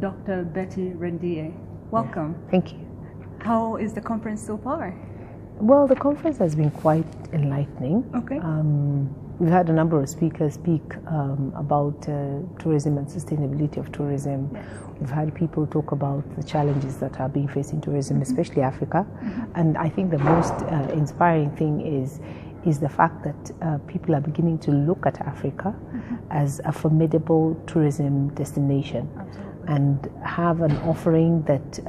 Dr. Betty Radier. Welcome. Yeah, thank you. How is the conference so far? Well, the conference has been quite enlightening. Okay. We've had a number of speakers speak about tourism and sustainability of tourism. Yes. We've had people talk about the challenges that are being faced in tourism, especially Africa. And I think the most inspiring thing is the fact that people are beginning to look at Africa as a formidable tourism destination. Absolutely. And have an offering that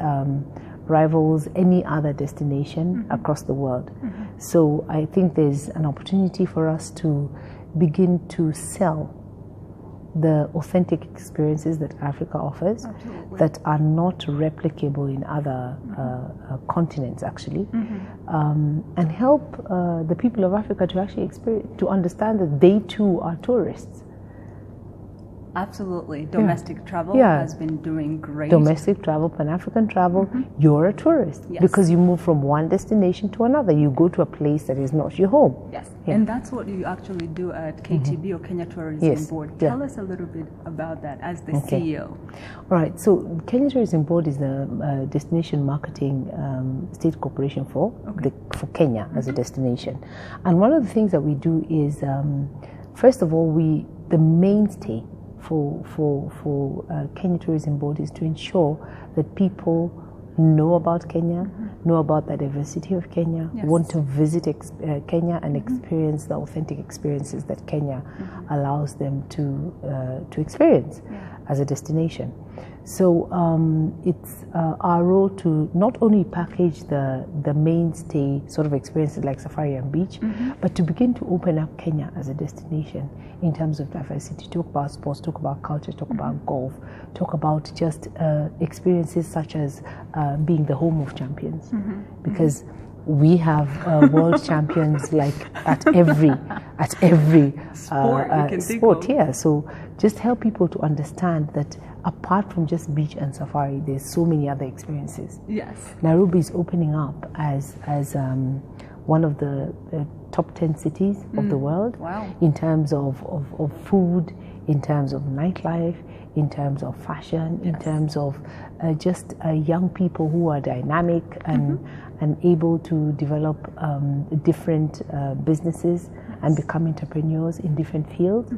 rivals any other destination across the world. So I think there's an opportunity for us to begin to sell the authentic experiences that Africa offers. Absolutely. That are not replicable in other continents, actually, and help the people of Africa to actually to understand that they too are tourists. Absolutely. Domestic travel has been doing great. Domestic travel, Pan-African travel, you're a tourist because you move from one destination to another. You go to a place that is not your home. Yes, and that's what you actually do at KTB or Kenya Tourism Board. Tell us a little bit about that as the CEO. All right, so Kenya Tourism Board is the destination marketing state corporation for Kenya as a destination. And one of the things that we do is, first of all, the mainstay for Kenya Tourism Board is to ensure that people know about Kenya, know about the diversity of Kenya, want to visit Kenya and experience the authentic experiences that Kenya allows them to experience as a destination. So it's our role to not only package the mainstay sort of experiences like safari and beach, but to begin to open up Kenya as a destination in terms of diversity. Talk about sports, talk about culture, talk about golf, talk about just experiences such as being the home of champions, because we have world champions like at every sport. So just help people to understand that apart from just beach and safari, there's so many other experiences. Yes. Nairobi is opening up as one of the top 10 cities of the world in terms of food, in terms of nightlife, in terms of fashion, in terms of just young people who are dynamic and able to develop different businesses and become entrepreneurs in different fields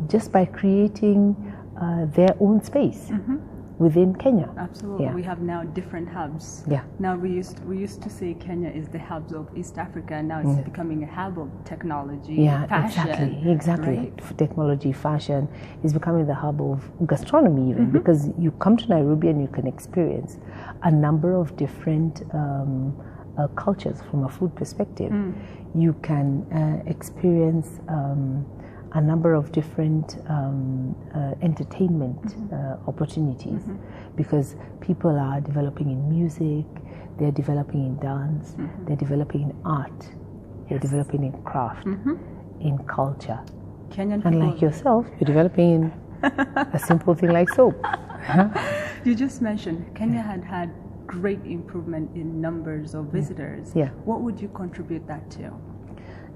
just by creating their own space within Kenya. Absolutely. We have now different hubs. Now we used to say Kenya is the hub of East Africa, and now it's becoming a hub of technology, fashion. Exactly. Right? Technology, fashion is becoming the hub of gastronomy even, because you come to Nairobi and you can experience a number of different cultures from a food perspective. You can experience a number of different entertainment opportunities, because people are developing in music, they're developing in dance, they're developing in art, they're developing in craft, in culture. Kenyan and like yourself, you're developing in a simple thing like soap. You just mentioned Kenya had great improvement in numbers of visitors. What would you contribute that to?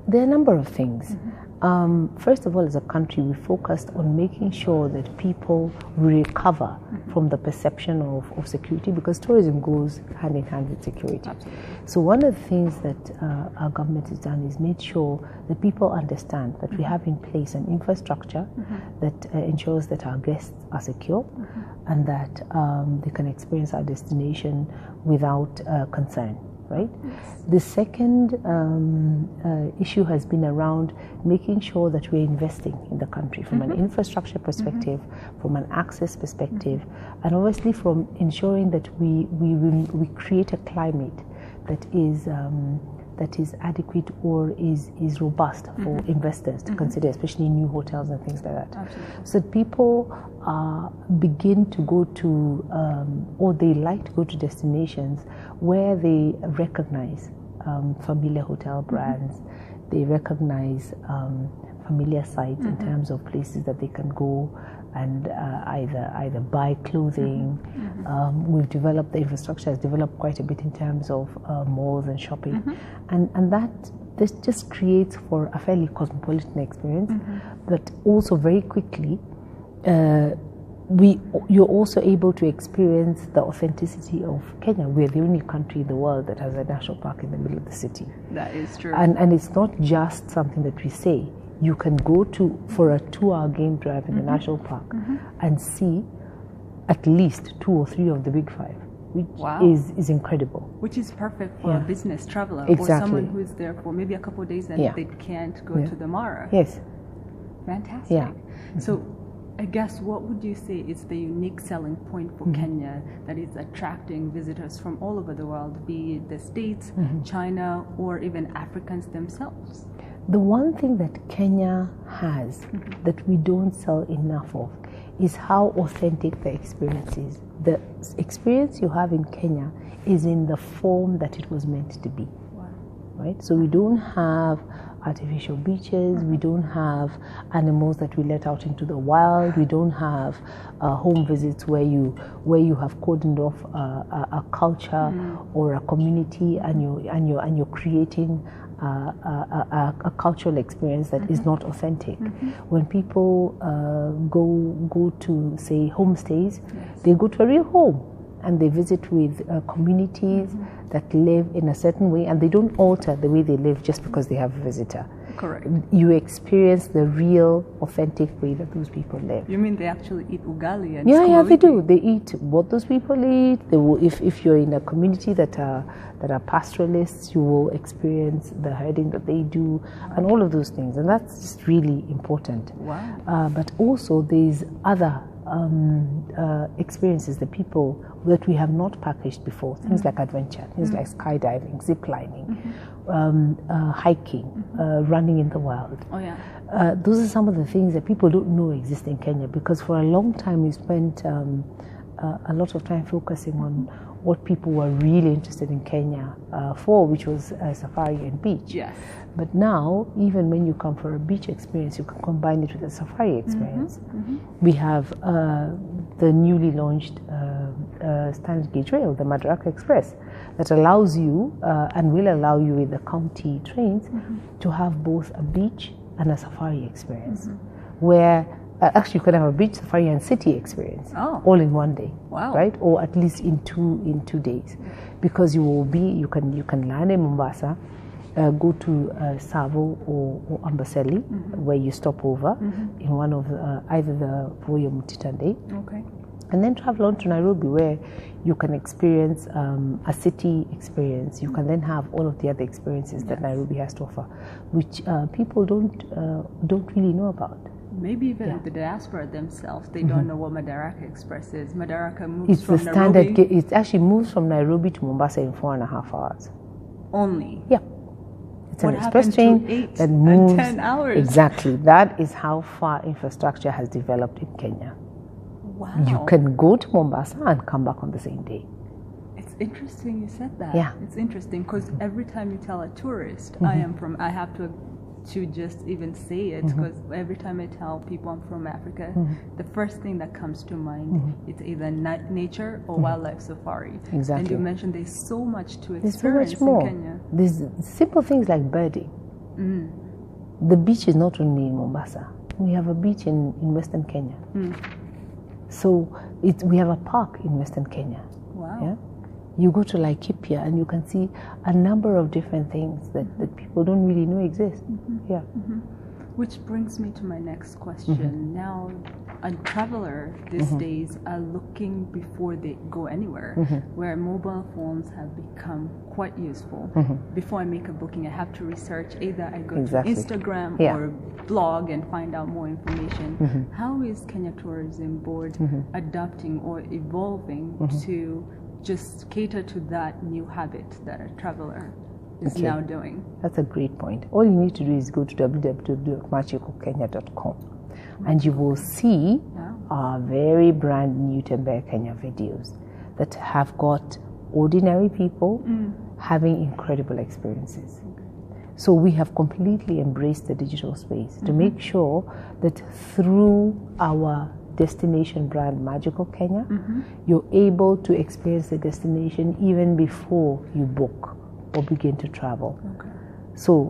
There are a number of things. First of all, as a country, we focused on making sure that people recover from the perception of security, because tourism goes hand in hand with security. Absolutely. So one of the things that our government has done is made sure that people understand that we have in place an infrastructure that ensures that our guests are secure and that they can experience our destination without concern. Right? The second issue has been around making sure that we're investing in the country from an infrastructure perspective, from an access perspective, and obviously from ensuring that we create a climate that is adequate or is robust for investors to consider, especially new hotels and things like that. Absolutely. So that people begin to go to, or they like to go to destinations where they recognize familiar hotel brands, they recognize familiar sites in terms of places that they can go and either buy clothing. We've developed, the infrastructure has developed quite a bit in terms of malls and shopping, and this just creates for a fairly cosmopolitan experience, but also very quickly you're also able to experience the authenticity of Kenya. We're the only country in the world that has a national park in the middle of the city. That is true. And it's not just something that we say. You can go for a 2-hour game drive in the national park and see at least 2 or 3 of the big 5, which is incredible. Which is perfect for a business traveler or someone who is there for maybe a couple of days and they can't go to the Mara. Yes. Fantastic. Yeah. So I guess what would you say is the unique selling point for Kenya that is attracting visitors from all over the world, be it the States, China, or even Africans themselves? The one thing that Kenya has that we don't sell enough of is how authentic the experience is. The experience you have in Kenya is in the form that it was meant to be. Wow. Right? So we don't have artificial beaches, we don't have animals that we let out into the wild, we don't have home visits where you have cordoned off a culture or a community and you're creating a cultural experience that is not authentic. When people go to, say, homestays, they go to a real home and they visit with communities that live in a certain way, and they don't alter the way they live just because they have a visitor. Correct. You experience the real, authentic way that those people live. You mean they actually eat ugali and Yeah, they do. They eat what those people eat. They will, if you're in a community that are pastoralists, you will experience the herding that they do and all of those things, and that's just really important. Wow. But also there's other experiences, the people that we have not packaged before, things like adventure, things like skydiving, zip lining, hiking, running in the wild. Oh yeah. Those are some of the things that people don't know exist in Kenya, because for a long time we spent a lot of time focusing on what people were really interested in Kenya for, which was safari and beach. Yes. But now, even when you come for a beach experience, you can combine it with a safari experience. We have the newly launched standard gauge rail, the Madaraka Express, that allows you and will allow you with the county trains to have both a beach and a safari experience, where actually you could have a beach safari and city experience all in one day. Wow. Right? Or at least in two days, because you can land in Mombasa, go to Savo or Amboseli, where you stop over in one of either the Voi Mutitande. Okay. And then travel on to Nairobi, where you can experience a city experience. You can then have all of the other experiences that Nairobi has to offer, which people don't really know about. Maybe even the diaspora themselves, they don't know what Madaraka Express is. Madaraka moves it's from the standard Nairobi. It actually moves from Nairobi to Mombasa in 4.5 hours. Only? Yeah. It's what an express train to 8 that moves. and 10 hours? Exactly. That is how far infrastructure has developed in Kenya. Wow. You can go to Mombasa and come back on the same day. It's interesting you said that. Yeah. It's interesting because every time you tell a tourist, I have to just even say it, because every time I tell people I'm from Africa, the first thing that comes to mind is either nature or wildlife safari. Exactly. And you mentioned there's so much to There's experience so much more. in Kenya. There's simple things like birding. The beach is not only in Mombasa. We have a beach in Western Kenya. So we have a park in Western Kenya. Wow. Yeah? You go to Laikipia and you can see a number of different things that people don't really know exist. Yeah. Which brings me to my next question. Now, a traveler these days are looking before they go anywhere, where mobile phones have become quite useful. Before I make a booking, I have to research. Either I go to Instagram or blog and find out more information. How is Kenya Tourism Board adapting or evolving to just cater to that new habit that a traveler is now doing? That's a great point. All you need to do is go to www.magicalkenya.com and you will see our very brand new Tembea Kenya videos that have got ordinary people having incredible experiences. So we have completely embraced the digital space to make sure that through our destination brand Magical Kenya, you're able to experience the destination even before you book or begin to travel. So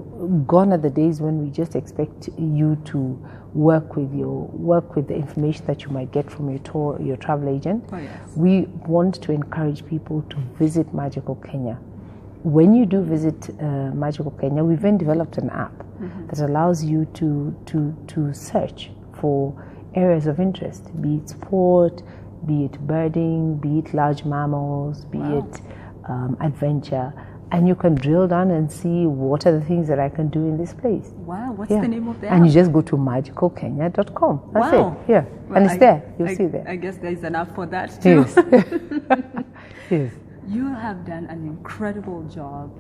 gone are the days when we just expect you to work with the information that you might get from your travel agent. Oh, yes. We want to encourage people to visit Magical Kenya. When you do visit Magical Kenya, we've then developed an app that allows you to search for areas of interest, be it sport, be it birding, be it large mammals, be it adventure, and you can drill down and see what are the things that I can do in this place. Wow, what's the name of the app? And you just go to magicalkenya.com. That's it. Yeah, well, and it's there. You'll see there. I guess there's an app for that too. Yes. Yes. You have done an incredible job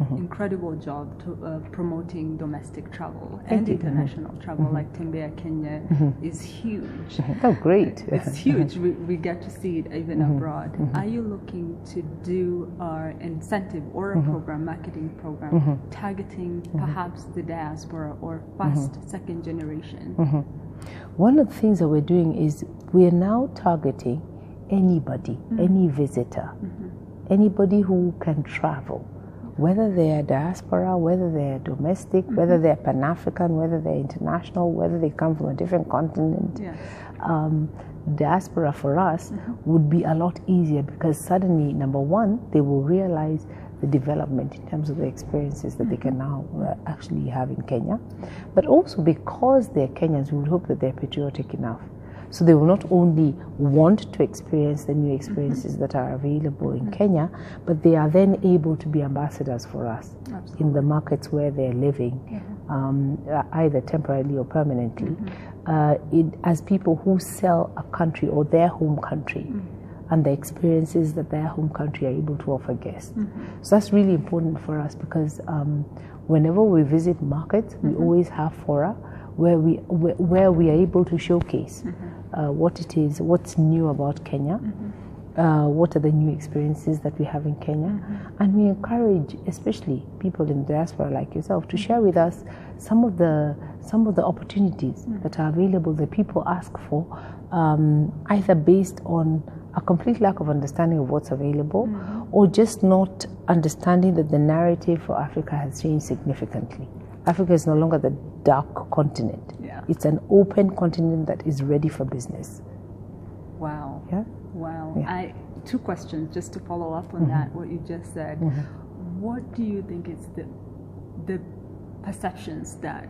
to promoting domestic travel and international travel. Like Tembea Kenya is huge. Oh, great. It's huge. We get to see it even abroad. Are you looking to do an incentive or a program, marketing program, targeting perhaps the diaspora or first, second generation? One of the things that we're doing is we're now targeting anybody, any visitor. Anybody who can travel, whether they're diaspora, whether they're domestic, whether they're Pan-African, whether they're international, whether they come from a different continent. Yes. Diaspora for us would be a lot easier because suddenly, number one, they will realize the development in terms of the experiences that they can now actually have in Kenya. But also because they're Kenyans, we would hope that they're patriotic enough. So they will not only want to experience the new experiences that are available in Kenya, but they are then able to be ambassadors for us in the markets where they're living, either temporarily or permanently, as people who sell a country or their home country and the experiences that their home country are able to offer guests. So that's really important for us because whenever we visit markets, we always have fora where we are able to showcase what it is, what's new about Kenya, what are the new experiences that we have in Kenya, and we encourage, especially people in the diaspora like yourself, to share with us some of the opportunities that are available that people ask for, either based on a complete lack of understanding of what's available, or just not understanding that the narrative for Africa has changed significantly. Africa is no longer the dark continent. Yeah. It's an open continent that is ready for business. Wow. Yeah? Wow. Yeah. Two questions just to follow up on that, what you just said. What do you think is the perceptions that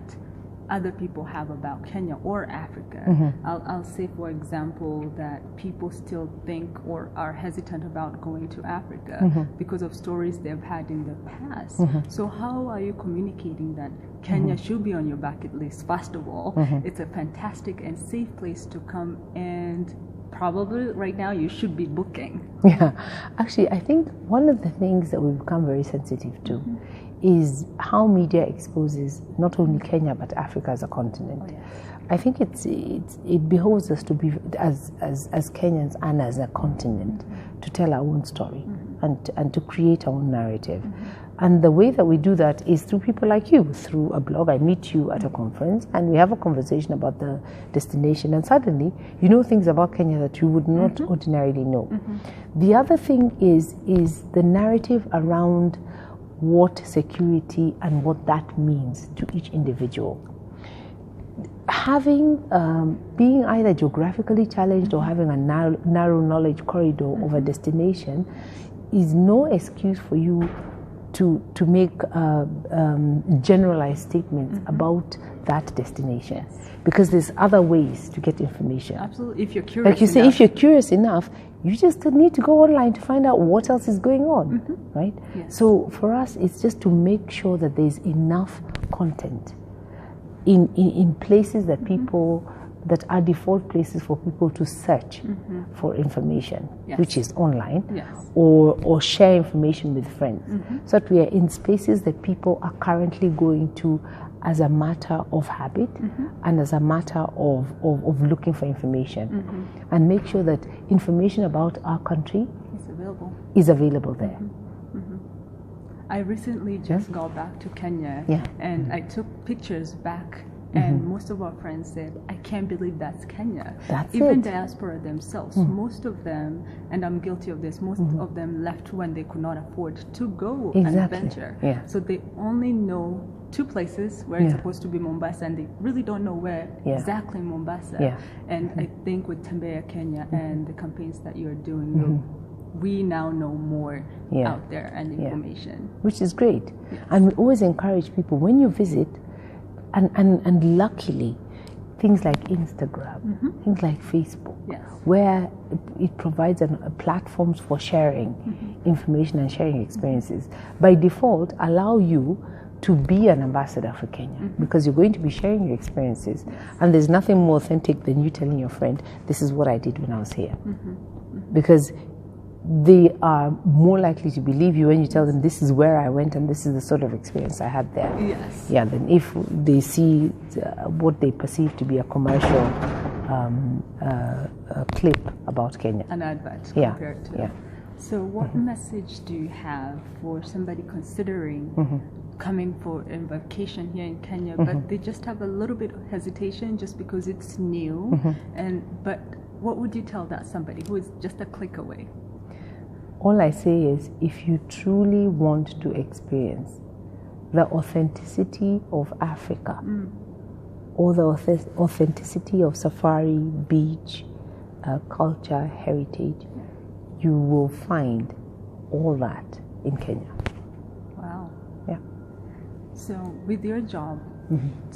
other people have about Kenya or Africa? I'll say, for example, that people still think or are hesitant about going to Africa because of stories they've had in the past. So how are you communicating that Kenya should be on your bucket list? First of all, it's a fantastic and safe place to come, and probably right now you should be booking. Yeah, actually, I think one of the things that we've become very sensitive to is how media exposes not only Kenya but Africa as a continent. Oh, yes. I think it behoves us to be as Kenyans and as a continent to tell our own story and to create our own narrative. And the way that we do that is through people like you, through a blog. I meet you at a conference and we have a conversation about the destination, and suddenly you know things about Kenya that you would not ordinarily know. The other thing is the narrative around what security and what that means to each individual. Having, being either geographically challenged or having a narrow knowledge corridor of a destination is no excuse for you to make generalized statements about that destination, because there's other ways to get information. Absolutely, if you're curious like you say, if you're curious enough, you just need to go online to find out what else is going on, right? Yes. So for us, it's just to make sure that there's enough content in places that people, that are default places for people to search for information, which is online, or share information with friends. So that we are in spaces that people are currently going to as a matter of habit and as a matter of looking for information, and make sure that information about our country is available there. I recently just got back to Kenya, and I took pictures back And most of our friends said, I can't believe that's Kenya. That's Even it. diaspora themselves, most of them, and I'm guilty of this, most of them left when they could not afford to go and venture. Yeah. So they only know 2 places where it's supposed to be Mombasa, and they really don't know where exactly Mombasa. Yeah. And I think with Tembea Kenya and the campaigns that you're doing, we now know more out there and information. Which is great. And we always encourage people, when you visit, and luckily, things like Instagram, things like Facebook, where it provides platforms for sharing information and sharing experiences, by default allow you to be an ambassador for Kenya, because you're going to be sharing your experiences, and there's nothing more authentic than you telling your friend, this is what I did when I was here. Because they are more likely to believe you when you tell them, this is where I went and this is the sort of experience I had there. Yes. Yeah, then if they see what they perceive to be a commercial clip about Kenya. An advert compared to. Yeah. So what message do you have for somebody considering coming for a vacation here in Kenya, but they just have a little bit of hesitation just because it's new? But what would you tell that somebody who is just a click away? All I say is, if you truly want to experience the authenticity of Africa, or the authenticity of safari, beach, culture, heritage, you will find all that in Kenya. Wow. Yeah. So with your job,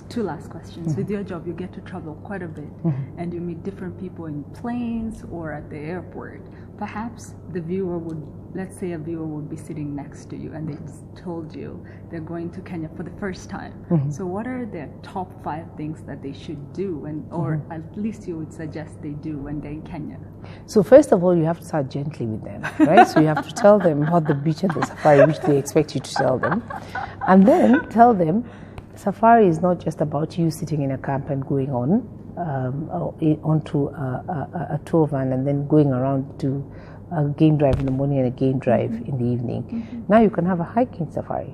2 last questions. With your job, you get to travel quite a bit, and you meet different people in planes or at the airport. Perhaps the viewer would, let's say a viewer would be sitting next to you and they told you they're going to Kenya for the first time. So what are the top 5 things that they should do, or at least you would suggest they do when they're in Kenya? So first of all, you have to start gently with them, right? So you have to tell them about the beach and the safari, which they expect you to tell them. And then tell them, safari is not just about you sitting in a camp and going onto a tour van and then going around to a game drive in the morning and a game drive in the evening. Now you can have a hiking safari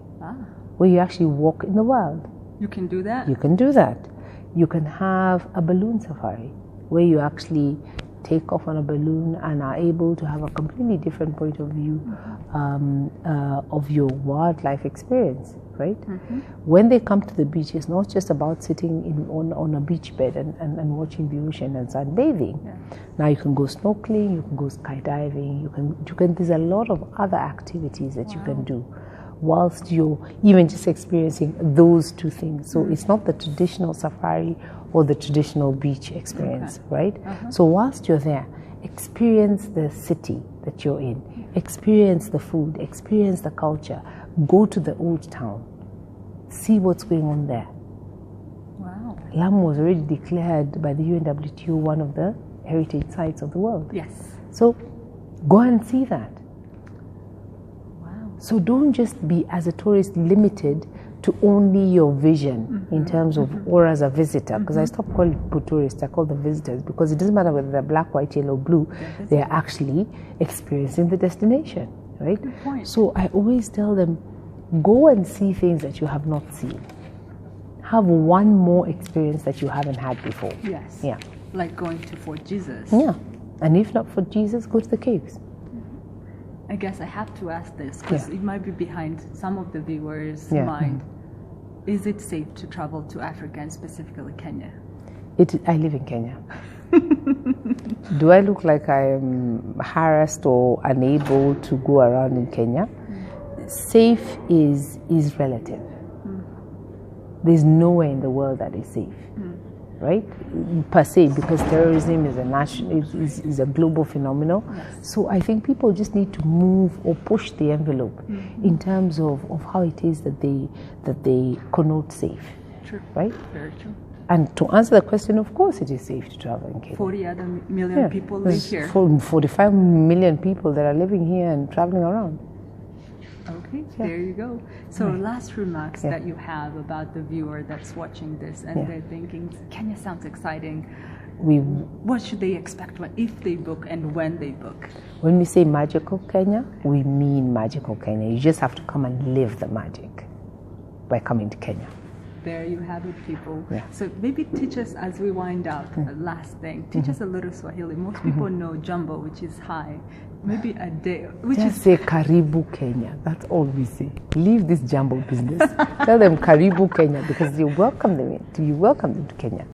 where you actually walk in the wild. You can do that? You can do that. You can have a balloon safari where you actually take off on a balloon and are able to have a completely different point of view of your wildlife experience, right? When they come to the beach, it's not just about sitting on a beach bed and watching the ocean and sunbathing. Now you can go snorkeling, you can go skydiving, you can. There's a lot of other activities that you can do whilst you're even just experiencing those 2 things. So it's not the traditional safari or the traditional beach experience, right? So whilst you're there, experience the city that you're in, experience the food, experience the culture, go to the old town, see what's going on there. Wow. Lamu was already declared by the UNWTO one of the heritage sites of the world. Yes. So go and see that. Wow. So don't just be, as a tourist, limited to only your vision in terms of, or as a visitor, because I stopped calling people tourists, I call them visitors, because it doesn't matter whether they're black, white, yellow, blue, they're actually experiencing the destination, right? Good point. So I always tell them, go and see things that you have not seen. Have one more experience that you haven't had before. Yes. Yeah. Like going to Fort Jesus. Yeah. And if not for Jesus, go to the caves. I guess I have to ask this because it might be behind some of the viewers' Yeah. mind. Is it safe to travel to Africa and specifically Kenya? I live in Kenya. Do I look like I am harassed or unable to go around in Kenya? Safe is relative. There's nowhere in the world that is safe, right? Per se, because terrorism is a global phenomenon. Yes. So I think people just need to move or push the envelope in terms of how it is that they connote safe. True. Right? Very true. And to answer the question, of course it is safe to travel in Kenya. 40 other million people live here. 45 million people that are living here and traveling around. Okay, there you go. So last remarks that you have about the viewer that's watching this and they're thinking, Kenya sounds exciting. What should they expect if they book and when they book? When we say magical Kenya, we mean magical Kenya. You just have to come and live the magic by coming to Kenya. there you have it, people. Yeah. So maybe teach us, as we wind up, last thing, teach us a little Swahili. Most people know jumbo, which is hi. Maybe a day, which Just is say Karibu Kenya. That's all we say. Leave this jumbo business. Tell them Karibu Kenya because you welcome them to Kenya.